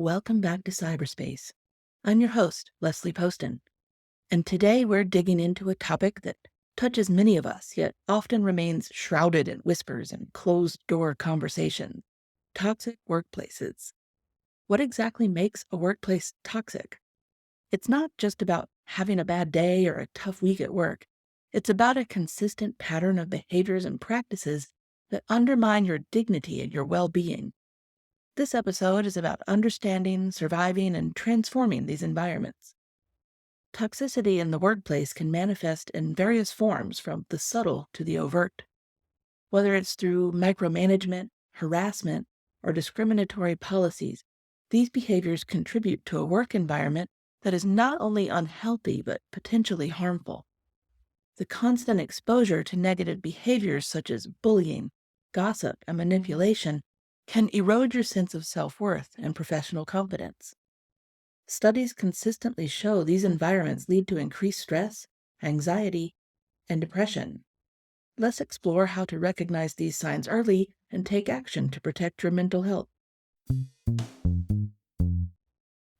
Welcome back to Cyberspace. I'm your host, Leslie Poston, and today we're digging into a topic that touches many of us, yet often remains shrouded in whispers and closed-door conversations. Toxic workplaces. What exactly makes a workplace toxic? It's not just about having a bad day or a tough week at work. It's about a consistent pattern of behaviors and practices that undermine your dignity and your well-being. This episode is about understanding, surviving, and transforming these environments. Toxicity in the workplace can manifest in various forms, from the subtle to the overt. Whether it's through micromanagement, harassment, or discriminatory policies, these behaviors contribute to a work environment that is not only unhealthy but potentially harmful. The constant exposure to negative behaviors such as bullying, gossip, and manipulation can erode your sense of self-worth and professional confidence. Studies consistently show these environments lead to increased stress, anxiety, and depression. Let's explore how to recognize these signs early and take action to protect your mental health.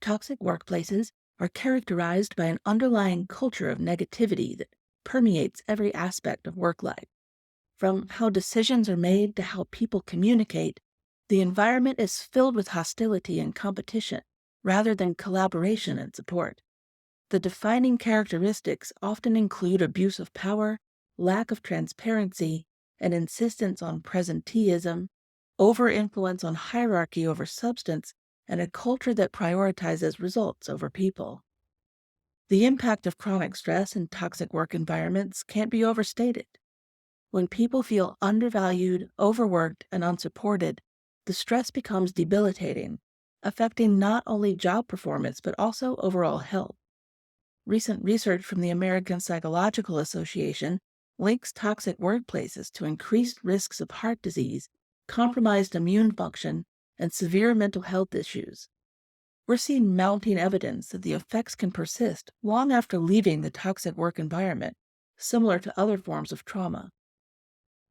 Toxic workplaces are characterized by an underlying culture of negativity that permeates every aspect of work life. From how decisions are made to how people communicate, the environment is filled with hostility and competition, rather than collaboration and support. The defining characteristics often include abuse of power, lack of transparency, an insistence on presenteeism, over-influence on hierarchy over substance, and a culture that prioritizes results over people. The impact of chronic stress in toxic work environments can't be overstated. When people feel undervalued, overworked, and unsupported, the stress becomes debilitating, affecting not only job performance but also overall health. Recent research from the American Psychological Association links toxic workplaces to increased risks of heart disease, compromised immune function, and severe mental health issues. We're seeing mounting evidence that the effects can persist long after leaving the toxic work environment, similar to other forms of trauma.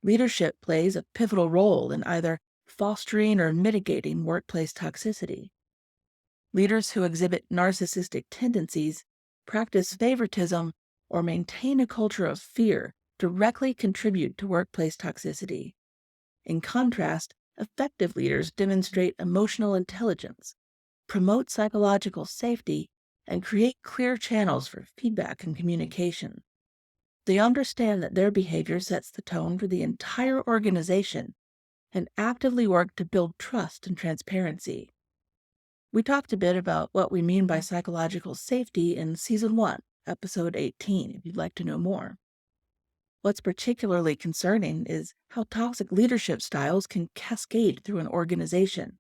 Leadership plays a pivotal role in either fostering or mitigating workplace toxicity. Leaders who exhibit narcissistic tendencies, practice favoritism, or maintain a culture of fear directly contribute to workplace toxicity. In contrast, effective leaders demonstrate emotional intelligence, promote psychological safety, and create clear channels for feedback and communication. They understand that their behavior sets the tone for the entire organization and actively work to build trust and transparency. We talked a bit about what we mean by psychological safety in Season 1, Episode 18, if you'd like to know more. What's particularly concerning is how toxic leadership styles can cascade through an organization.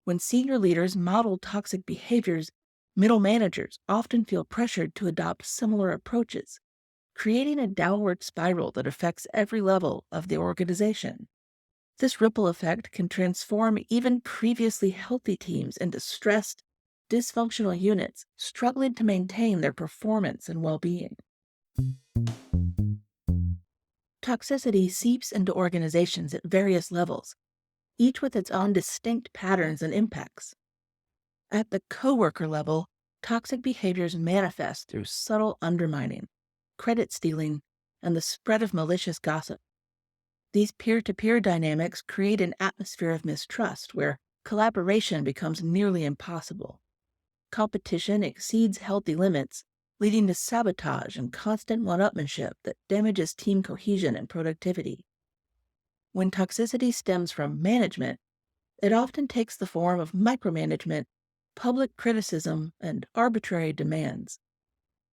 When senior leaders model toxic behaviors, middle managers often feel pressured to adopt similar approaches, creating a downward spiral that affects every level of the organization. This ripple effect can transform even previously healthy teams into stressed, dysfunctional units struggling to maintain their performance and well-being. Toxicity seeps into organizations at various levels, each with its own distinct patterns and impacts. At the coworker level, toxic behaviors manifest through subtle undermining, credit stealing, and the spread of malicious gossip. These peer-to-peer dynamics create an atmosphere of mistrust where collaboration becomes nearly impossible. Competition exceeds healthy limits, leading to sabotage and constant one-upmanship that damages team cohesion and productivity. When toxicity stems from management, it often takes the form of micromanagement, public criticism, and arbitrary demands.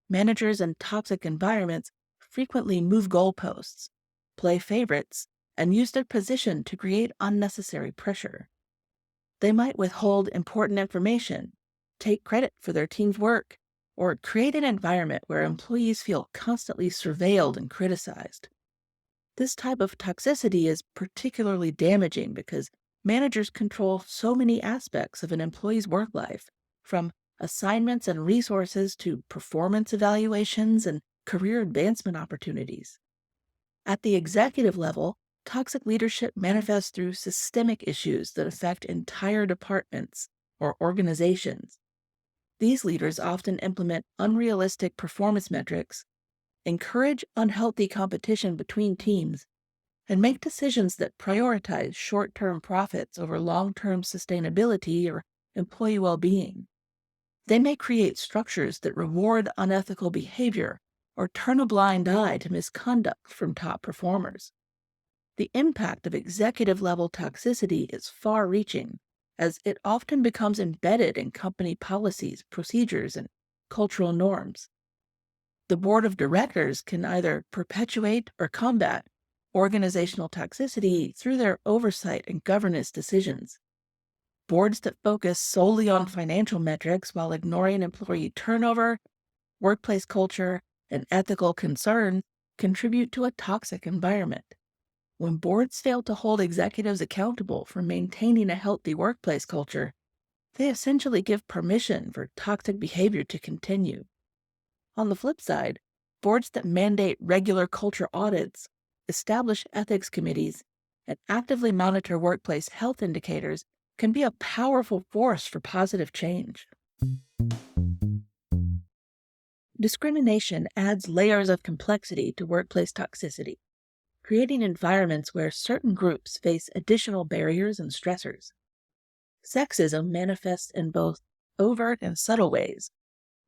Managers in toxic environments frequently move goalposts, play favorites, and use their position to create unnecessary pressure. They might withhold important information, take credit for their team's work, or create an environment where employees feel constantly surveilled and criticized. This type of toxicity is particularly damaging because managers control so many aspects of an employee's work life, from assignments and resources to performance evaluations and career advancement opportunities. At the executive level, toxic leadership manifests through systemic issues that affect entire departments, or organizations. These leaders often implement unrealistic performance metrics, encourage unhealthy competition between teams, and make decisions that prioritize short-term profits over long-term sustainability or employee well-being. They may create structures that reward unethical behavior or turn a blind eye to misconduct from top performers. The impact of executive-level toxicity is far-reaching, as it often becomes embedded in company policies, procedures, and cultural norms. The board of directors can either perpetuate or combat organizational toxicity through their oversight and governance decisions. Boards that focus solely on financial metrics while ignoring employee turnover, workplace culture, and ethical concerns contribute to a toxic environment. When boards fail to hold executives accountable for maintaining a healthy workplace culture, they essentially give permission for toxic behavior to continue. On the flip side, boards that mandate regular culture audits, establish ethics committees, and actively monitor workplace health indicators can be a powerful force for positive change. Discrimination adds layers of complexity to workplace toxicity, creating environments where certain groups face additional barriers and stressors. Sexism manifests in both overt and subtle ways.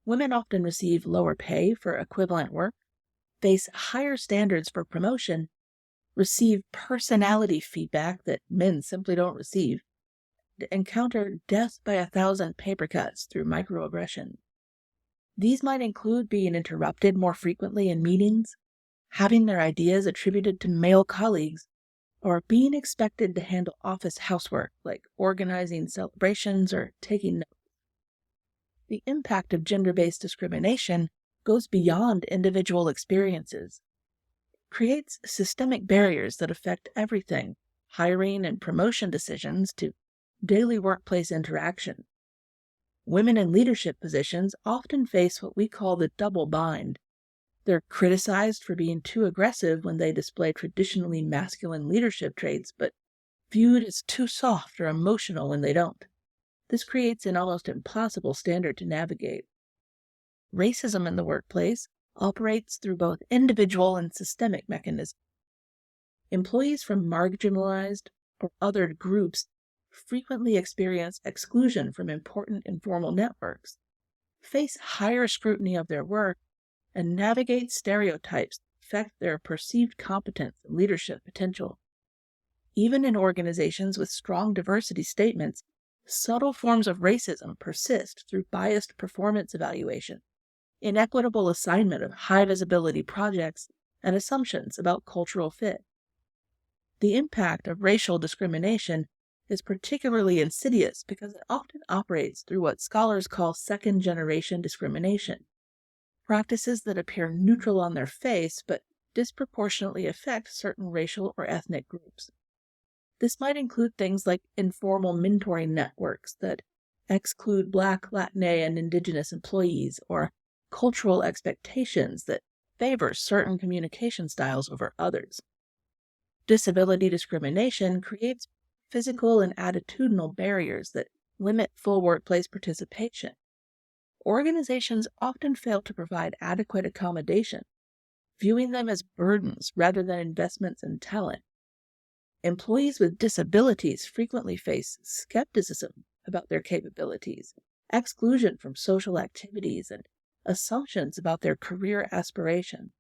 Women often receive lower pay for equivalent work, face higher standards for promotion, receive personality feedback that men simply don't receive, and encounter death by 1,000 paper cuts through microaggression. These might include being interrupted more frequently in meetings, having their ideas attributed to male colleagues, or being expected to handle office housework like organizing celebrations or taking notes. The impact of gender-based discrimination goes beyond individual experiences. It creates systemic barriers that affect everything, hiring and promotion decisions to daily workplace interaction. Women in leadership positions often face what we call the double bind. They're criticized for being too aggressive when they display traditionally masculine leadership traits, but viewed as too soft or emotional when they don't. This creates an almost impossible standard to navigate. Racism in the workplace operates through both individual and systemic mechanisms. Employees from marginalized or othered groups frequently experience exclusion from important informal networks, face higher scrutiny of their work, and navigate stereotypes that affect their perceived competence and leadership potential. Even in organizations with strong diversity statements, subtle forms of racism persist through biased performance evaluation, inequitable assignment of high-visibility projects, and assumptions about cultural fit. The impact of racial discrimination is particularly insidious because it often operates through what scholars call second-generation discrimination, practices that appear neutral on their face but disproportionately affect certain racial or ethnic groups. This might include things like informal mentoring networks that exclude Black, Latina, and Indigenous employees, or cultural expectations that favor certain communication styles over others. Disability discrimination creates physical and attitudinal barriers that limit full workplace participation. Organizations often fail to provide adequate accommodation, viewing them as burdens rather than investments in talent. Employees with disabilities frequently face skepticism about their capabilities, exclusion from social activities, and assumptions about their career aspirations.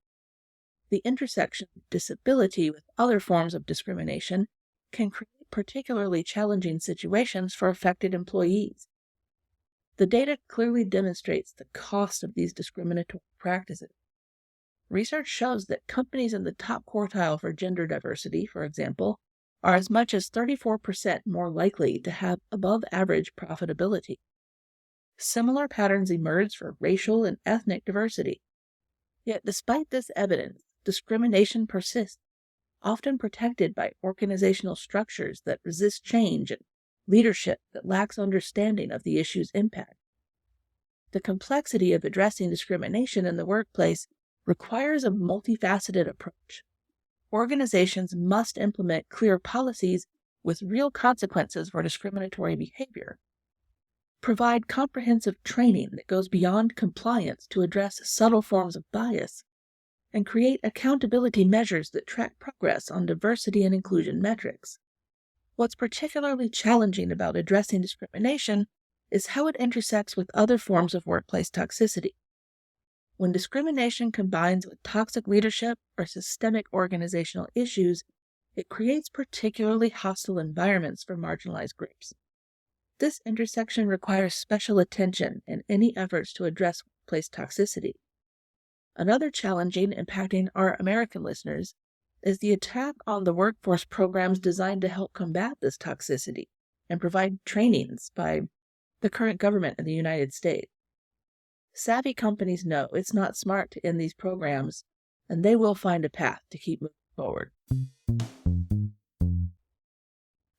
The intersection of disability with other forms of discrimination can create particularly challenging situations for affected employees. The data clearly demonstrates the cost of these discriminatory practices. Research shows that companies in the top quartile for gender diversity, for example, are as much as 34% more likely to have above-average profitability. Similar patterns emerge for racial and ethnic diversity. Yet despite this evidence, discrimination persists, often protected by organizational structures that resist change and leadership that lacks understanding of the issue's impact. The complexity of addressing discrimination in the workplace requires a multifaceted approach. Organizations must implement clear policies with real consequences for discriminatory behavior. provide comprehensive training that goes beyond compliance to address subtle forms of bias, and create accountability measures that track progress on diversity and inclusion metrics. What's particularly challenging about addressing discrimination is how it intersects with other forms of workplace toxicity. When discrimination combines with toxic leadership or systemic organizational issues, it creates particularly hostile environments for marginalized groups. This intersection requires special attention in any efforts to address workplace toxicity. Another challenging impacting our American listeners is the attack on the workforce programs designed to help combat this toxicity and provide trainings by the current government in the United States. Savvy companies know it's not smart to end these programs, and they will find a path to keep moving forward.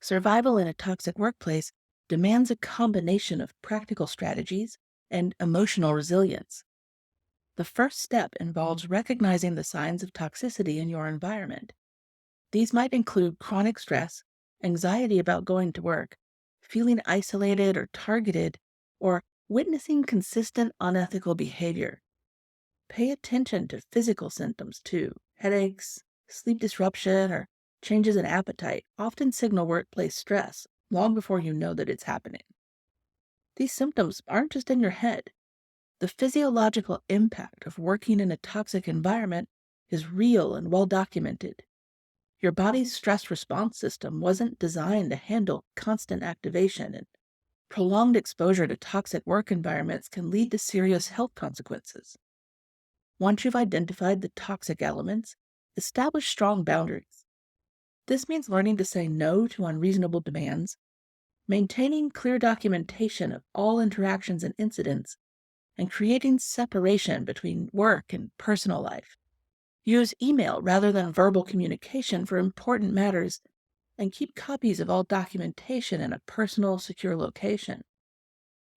Survival in a toxic workplace demands a combination of practical strategies and emotional resilience. The first step involves recognizing the signs of toxicity in your environment. These might include chronic stress, anxiety about going to work, feeling isolated or targeted, or witnessing consistent unethical behavior. Pay attention to physical symptoms too. Headaches, sleep disruption, or changes in appetite often signal workplace stress long before you know that it's happening. These symptoms aren't just in your head. The physiological impact of working in a toxic environment is real and well documented. Your body's stress response system wasn't designed to handle constant activation, and prolonged exposure to toxic work environments can lead to serious health consequences. Once you've identified the toxic elements, establish strong boundaries. This means learning to say no to unreasonable demands, maintaining clear documentation of all interactions and incidents, and creating separation between work and personal life. Use email rather than verbal communication for important matters, and keep copies of all documentation in a personal, secure location.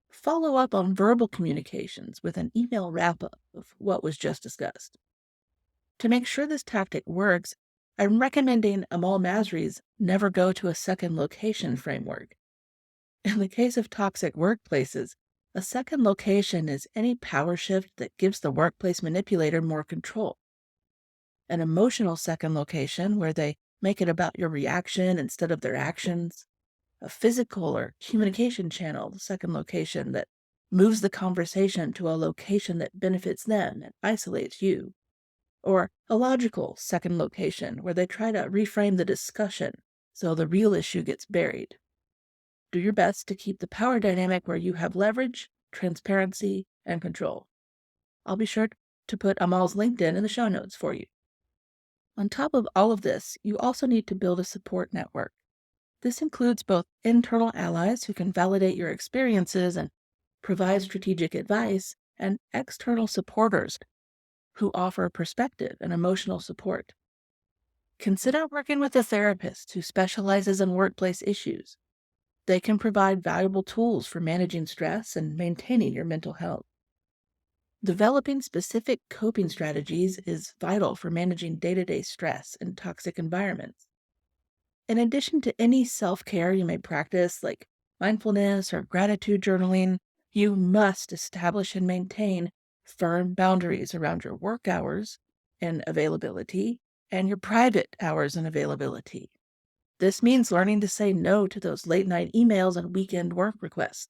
Follow up on verbal communications with an email wrap-up of what was just discussed. To make sure this tactic works, I'm recommending Amal Masri's Never Go to a Second Location framework. In the case of toxic workplaces, a second location is any power shift that gives the workplace manipulator more control. An emotional second location where they make it about your reaction instead of their actions. A physical or communication channel, the second location that moves the conversation to a location that benefits them and isolates you. Or a logical second location where they try to reframe the discussion so the real issue gets buried. Do your best to keep the power dynamic where you have leverage, transparency, and control. I'll be sure to put Amal's LinkedIn in the show notes for you. On top of all of this, you also need to build a support network. This includes both internal allies who can validate your experiences and provide strategic advice, and external supporters who offer perspective and emotional support. Consider working with a therapist who specializes in workplace issues. They can provide valuable tools for managing stress and maintaining your mental health. Developing specific coping strategies is vital for managing day-to-day stress in toxic environments. In addition to any self-care you may practice, like mindfulness or gratitude journaling, you must establish and maintain firm boundaries around your work hours and availability and your private hours and availability. This means learning to say no to those late-night emails and weekend work requests,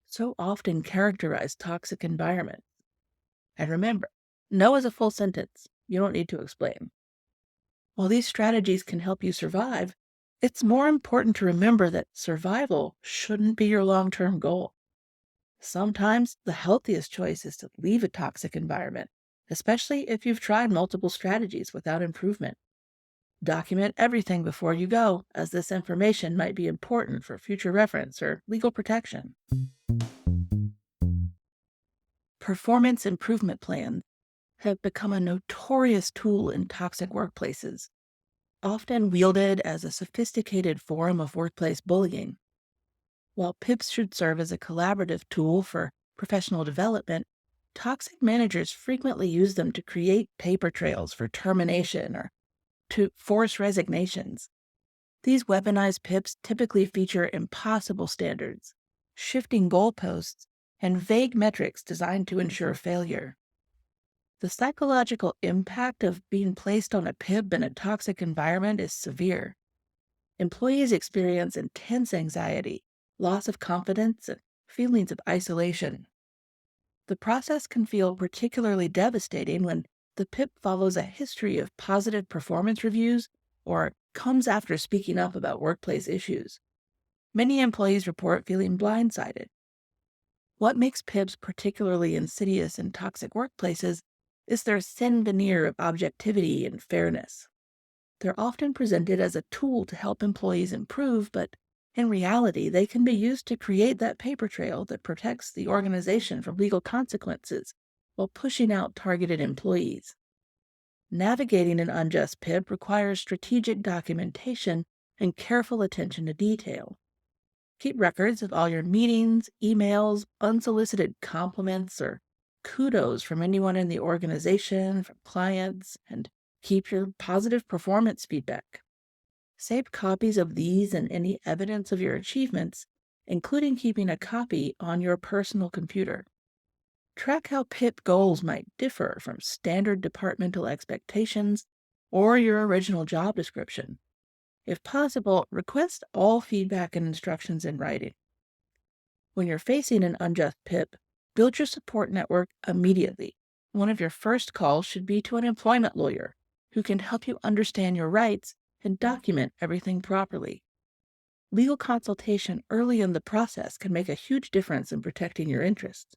so often characterize toxic environments. And remember, no is a full sentence. You don't need to explain. While these strategies can help you survive, it's more important to remember that survival shouldn't be your long-term goal. Sometimes the healthiest choice is to leave a toxic environment, especially if you've tried multiple strategies without improvement. Document everything before you go, as this information might be important for future reference or legal protection. Performance improvement plans have become a notorious tool in toxic workplaces, often wielded as a sophisticated form of workplace bullying. While PIPs should serve as a collaborative tool for professional development, toxic managers frequently use them to create paper trails for termination or to force resignations. These weaponized PIPs typically feature impossible standards, shifting goalposts, and vague metrics designed to ensure failure. The psychological impact of being placed on a PIP in a toxic environment is severe. Employees experience intense anxiety, loss of confidence, and feelings of isolation. The process can feel particularly devastating when the PIP follows a history of positive performance reviews or comes after speaking up about workplace issues. Many employees report feeling blindsided. What makes PIPs particularly insidious in toxic workplaces is their thin veneer of objectivity and fairness. They're often presented as a tool to help employees improve, but in reality, they can be used to create that paper trail that protects the organization from legal consequences while pushing out targeted employees. Navigating an unjust PIP requires strategic documentation and careful attention to detail. Keep records of all your meetings, emails, unsolicited compliments, or kudos from anyone in the organization, from clients, and keep your positive performance feedback. Save copies of these and any evidence of your achievements, including keeping a copy on your personal computer. Track how PIP goals might differ from standard departmental expectations or your original job description. If possible, request all feedback and instructions in writing. When you're facing an unjust PIP, build your support network immediately. One of your first calls should be to an employment lawyer who can help you understand your rights and document everything properly. Legal consultation early in the process can make a huge difference in protecting your interests.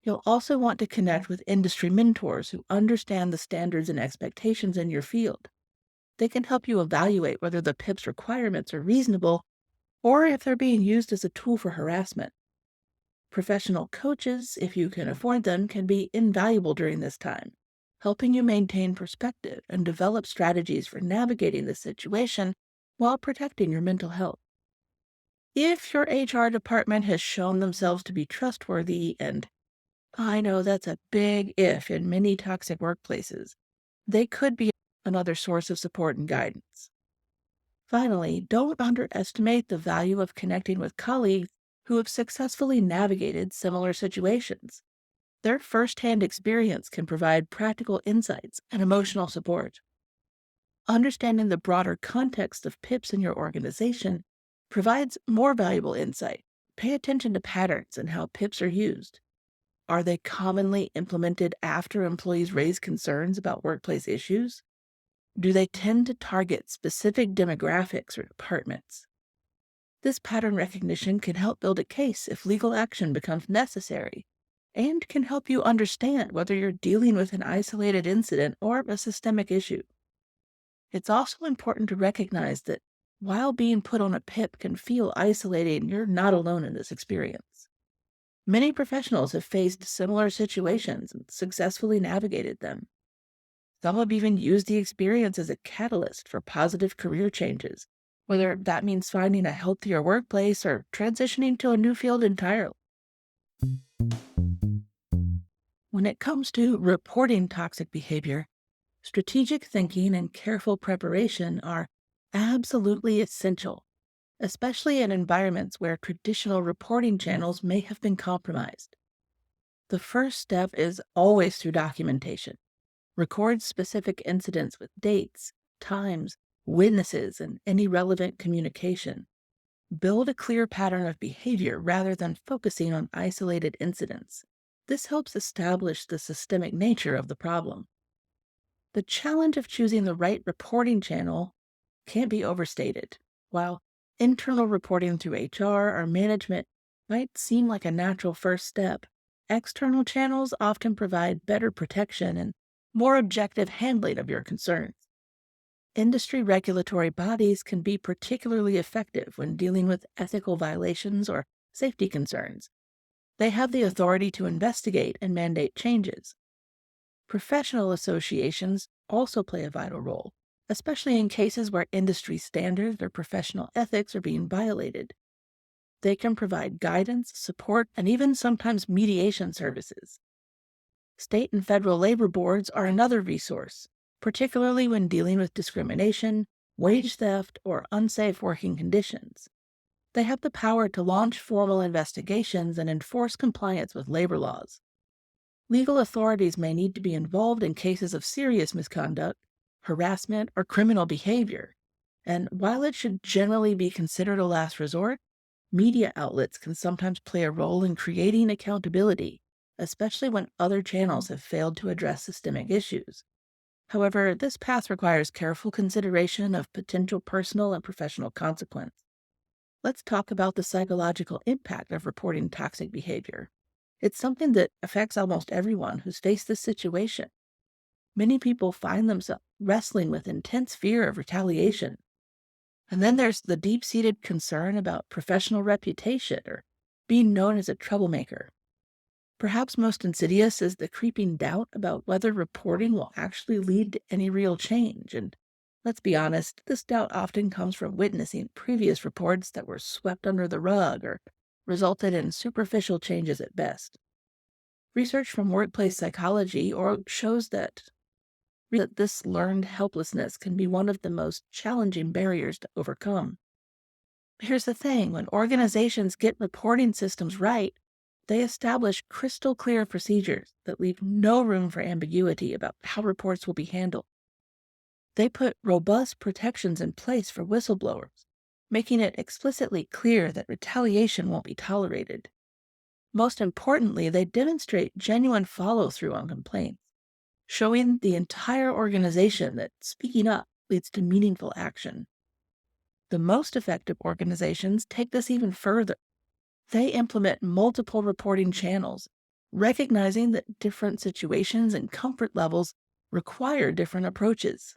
You'll also want to connect with industry mentors who understand the standards and expectations in your field. They can help you evaluate whether the PIP's requirements are reasonable or if they're being used as a tool for harassment. Professional coaches, if you can afford them, can be invaluable during this time, helping you maintain perspective and develop strategies for navigating the situation while protecting your mental health. If your HR department has shown themselves to be trustworthy, and I know that's a big if in many toxic workplaces, they could be another source of support and guidance. Finally, don't underestimate the value of connecting with colleagues who have successfully navigated similar situations. Their firsthand experience can provide practical insights and emotional support. Understanding the broader context of PIPs in your organization provides more valuable insight. Pay attention to patterns and how PIPs are used. Are they commonly implemented after employees raise concerns about workplace issues? Do they tend to target specific demographics or departments? This pattern recognition can help build a case if legal action becomes necessary, and can help you understand whether you're dealing with an isolated incident or a systemic issue. It's also important to recognize that while being put on a PIP can feel isolating, you're not alone in this experience. Many professionals have faced similar situations and successfully navigated them. Some have even used the experience as a catalyst for positive career changes, whether that means finding a healthier workplace or transitioning to a new field entirely. When it comes to reporting toxic behavior, strategic thinking and careful preparation are absolutely essential, especially in environments where traditional reporting channels may have been compromised. The first step is always through documentation. Record specific incidents with dates, times, witnesses, and any relevant communication. Build a clear pattern of behavior rather than focusing on isolated incidents. This helps establish the systemic nature of the problem. The challenge of choosing the right reporting channel can't be overstated. While internal reporting through HR or management might seem like a natural first step, external channels often provide better protection and more objective handling of your concerns. Industry regulatory bodies can be particularly effective when dealing with ethical violations or safety concerns. They have the authority to investigate and mandate changes. Professional associations also play a vital role, especially in cases where industry standards or professional ethics are being violated. They can provide guidance, support, and even sometimes mediation services. State and federal labor boards are another resource, particularly when dealing with discrimination, wage theft, or unsafe working conditions. They have the power to launch formal investigations and enforce compliance with labor laws. Legal authorities may need to be involved in cases of serious misconduct, harassment, or criminal behavior. And while it should generally be considered a last resort, media outlets can sometimes play a role in creating accountability, especially when other channels have failed to address systemic issues. However, this path requires careful consideration of potential personal and professional consequence. Let's talk about the psychological impact of reporting toxic behavior. It's something that affects almost everyone who's faced this situation. Many people find themselves wrestling with intense fear of retaliation. And then there's the deep seated concern about professional reputation or being known as a troublemaker. Perhaps most insidious is the creeping doubt about whether reporting will actually lead to any real change. And let's be honest, this doubt often comes from witnessing previous reports that were swept under the rug or resulted in superficial changes at best. Research from workplace psychology shows that this learned helplessness can be one of the most challenging barriers to overcome. Here's the thing, when organizations get reporting systems right, they establish crystal clear procedures that leave no room for ambiguity about how reports will be handled. They put robust protections in place for whistleblowers, making it explicitly clear that retaliation won't be tolerated. Most importantly, they demonstrate genuine follow through on complaints, showing the entire organization that speaking up leads to meaningful action. The most effective organizations take this even further. They implement multiple reporting channels, recognizing that different situations and comfort levels require different approaches.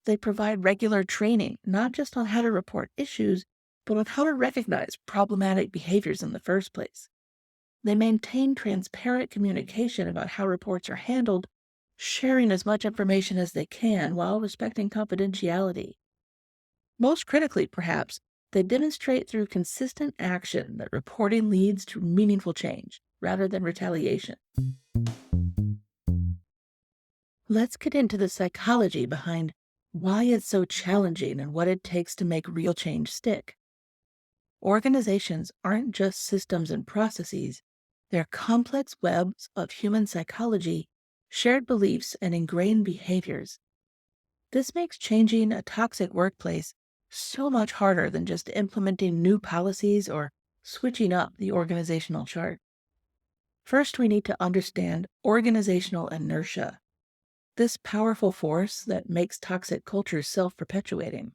They provide regular training, not just on how to report issues, but on how to recognize problematic behaviors in the first place. They maintain transparent communication about how reports are handled, sharing as much information as they can while respecting confidentiality. Most critically, perhaps, they demonstrate through consistent action that reporting leads to meaningful change rather than retaliation. Let's get into the psychology behind why it's so challenging and what it takes to make real change stick. Organizations aren't just systems and processes, they're complex webs of human psychology, shared beliefs, and ingrained behaviors. This makes changing a toxic workplace so much harder than just implementing new policies or switching up the organizational chart. First, we need to understand organizational inertia, this powerful force that makes toxic cultures self-perpetuating.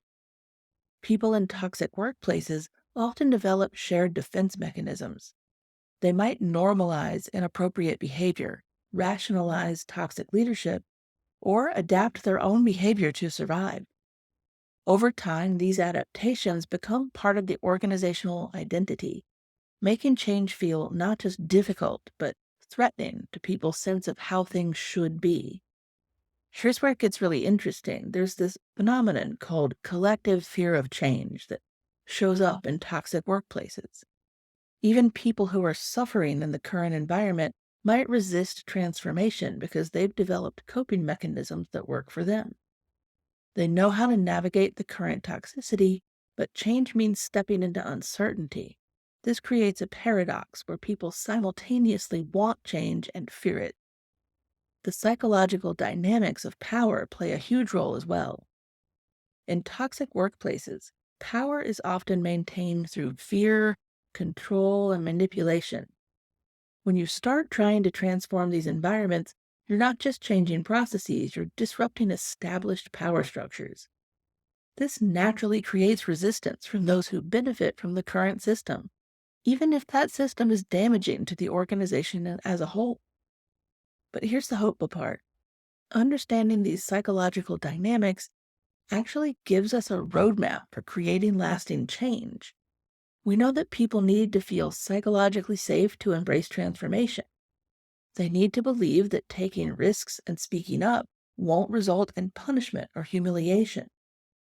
People in toxic workplaces often develop shared defense mechanisms. They might normalize inappropriate behavior, rationalize toxic leadership, or adapt their own behavior to survive. Over time, these adaptations become part of the organizational identity, making change feel not just difficult, but threatening to people's sense of how things should be. Here's where it gets really interesting. There's this phenomenon called collective fear of change that shows up in toxic workplaces. Even people who are suffering in the current environment might resist transformation because they've developed coping mechanisms that work for them. They know how to navigate the current toxicity, but change means stepping into uncertainty. This creates a paradox where people simultaneously want change and fear it. The psychological dynamics of power play a huge role as well. In toxic workplaces, power is often maintained through fear, control, and manipulation. When you start trying to transform these environments, you're not just changing processes, you're disrupting established power structures. This naturally creates resistance from those who benefit from the current system, even if that system is damaging to the organization as a whole. But here's the hopeful part. Understanding these psychological dynamics actually gives us a roadmap for creating lasting change. We know that people need to feel psychologically safe to embrace transformation. They need to believe that taking risks and speaking up won't result in punishment or humiliation.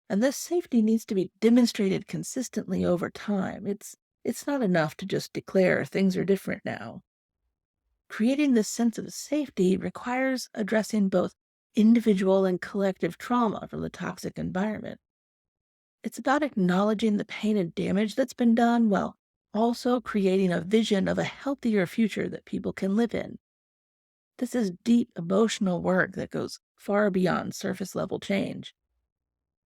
And this safety needs to be demonstrated consistently over time. It's not enough to just declare things are different now. Creating this sense of safety requires addressing both individual and collective trauma from the toxic environment. It's about acknowledging the pain and damage that's been done while also creating a vision of a healthier future that people can live in. This is deep emotional work that goes far beyond surface level change.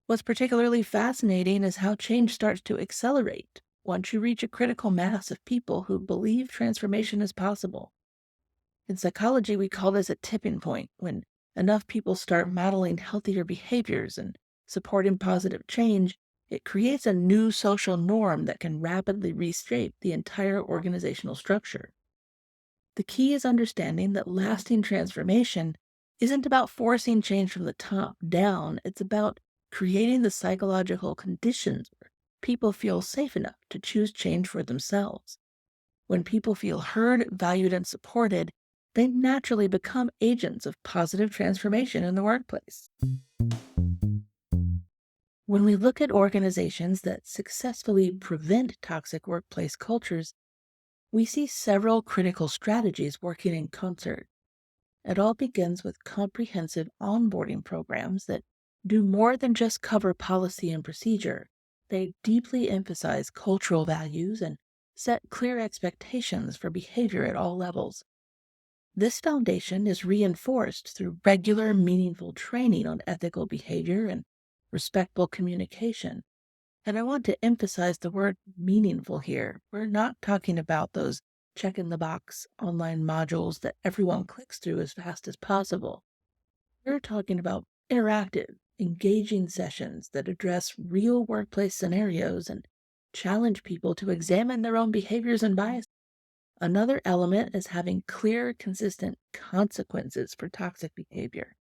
What's particularly fascinating is how change starts to accelerate once you reach a critical mass of people who believe transformation is possible. In psychology, we call this a tipping point, when enough people start modeling healthier behaviors and supporting positive change. It creates a new social norm that can rapidly reshape the entire organizational structure. The key is understanding that lasting transformation isn't about forcing change from the top down, it's about creating the psychological conditions where people feel safe enough to choose change for themselves. When people feel heard, valued, and supported, they naturally become agents of positive transformation in the workplace. When we look at organizations that successfully prevent toxic workplace cultures, we see several critical strategies working in concert. It all begins with comprehensive onboarding programs that do more than just cover policy and procedure. They deeply emphasize cultural values and set clear expectations for behavior at all levels. This foundation is reinforced through regular, meaningful training on ethical behavior and respectful communication. And I want to emphasize the word meaningful here. We're not talking about those check in the box online modules that everyone clicks through as fast as possible. We're talking about interactive, engaging sessions that address real workplace scenarios and challenge people to examine their own behaviors and biases. Another element is having clear, consistent consequences for toxic behavior.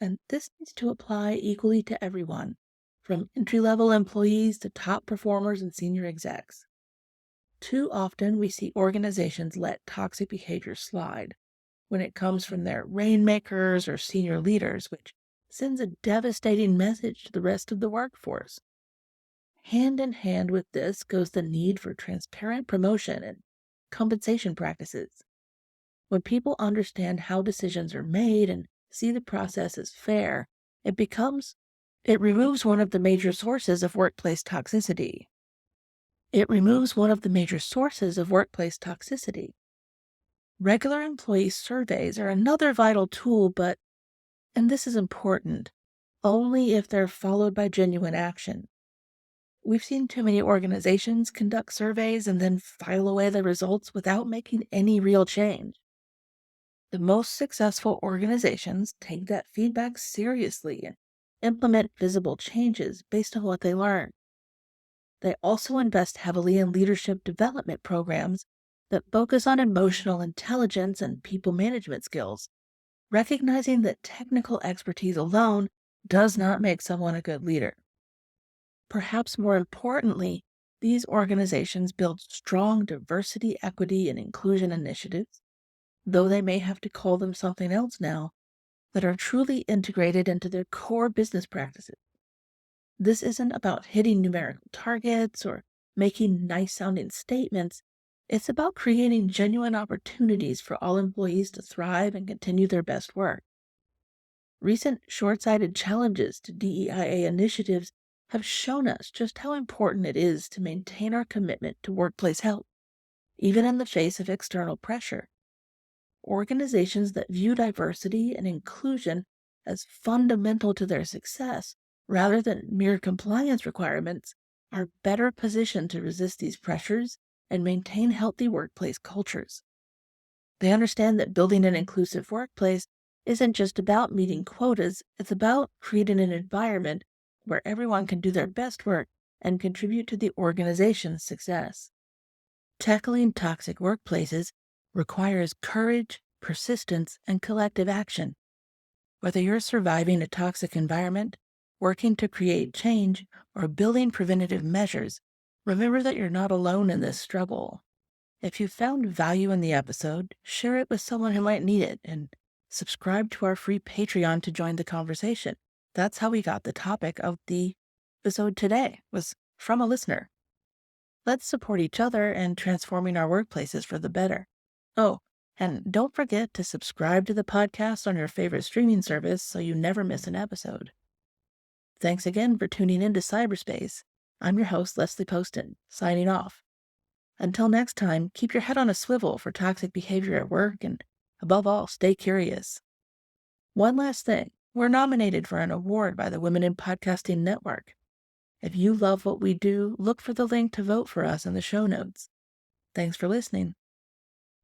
And this needs to apply equally to everyone, from entry-level employees to top performers and senior execs. Too often, we see organizations let toxic behavior slide when it comes from their rainmakers or senior leaders, which sends a devastating message to the rest of the workforce. Hand in hand with this goes the need for transparent promotion and compensation practices. When people understand how decisions are made and see the process as fair, it removes one of the major sources of workplace toxicity. Regular employee surveys are another vital tool, and this is important, only if they're followed by genuine action. We've seen too many organizations conduct surveys and then file away the results without making any real change. The most successful organizations take that feedback seriously and implement visible changes based on what they learn. They also invest heavily in leadership development programs that focus on emotional intelligence and people management skills, recognizing that technical expertise alone does not make someone a good leader. Perhaps more importantly, these organizations build strong diversity, equity, and inclusion initiatives, though they may have to call them something else now, that are truly integrated into their core business practices. This isn't about hitting numerical targets or making nice sounding statements. It's about creating genuine opportunities for all employees to thrive and continue their best work. Recent short sighted challenges to DEIA initiatives have shown us just how important it is to maintain our commitment to workplace health, even in the face of external pressure. Organizations that view diversity and inclusion as fundamental to their success rather than mere compliance requirements are better positioned to resist these pressures and maintain healthy workplace cultures. They understand that building an inclusive workplace isn't just about meeting quotas, it's about creating an environment where everyone can do their best work and contribute to the organization's success. Tackling toxic workplaces requires courage, persistence, and collective action. Whether you're surviving a toxic environment, working to create change, or building preventative measures, remember that you're not alone in this struggle. If you found value in the episode, share it with someone who might need it, and subscribe to our free Patreon to join the conversation. That's how we got the topic of the episode today, was from a listener. Let's support each other and transforming our workplaces for the better. Oh, and don't forget to subscribe to the podcast on your favorite streaming service so you never miss an episode. Thanks again for tuning in to Cyberspace. I'm your host, Leslie Poston, signing off. Until next time, keep your head on a swivel for toxic behavior at work and, above all, stay curious. One last thing, we're nominated for an award by the Women in Podcasting Network. If you love what we do, look for the link to vote for us in the show notes. Thanks for listening.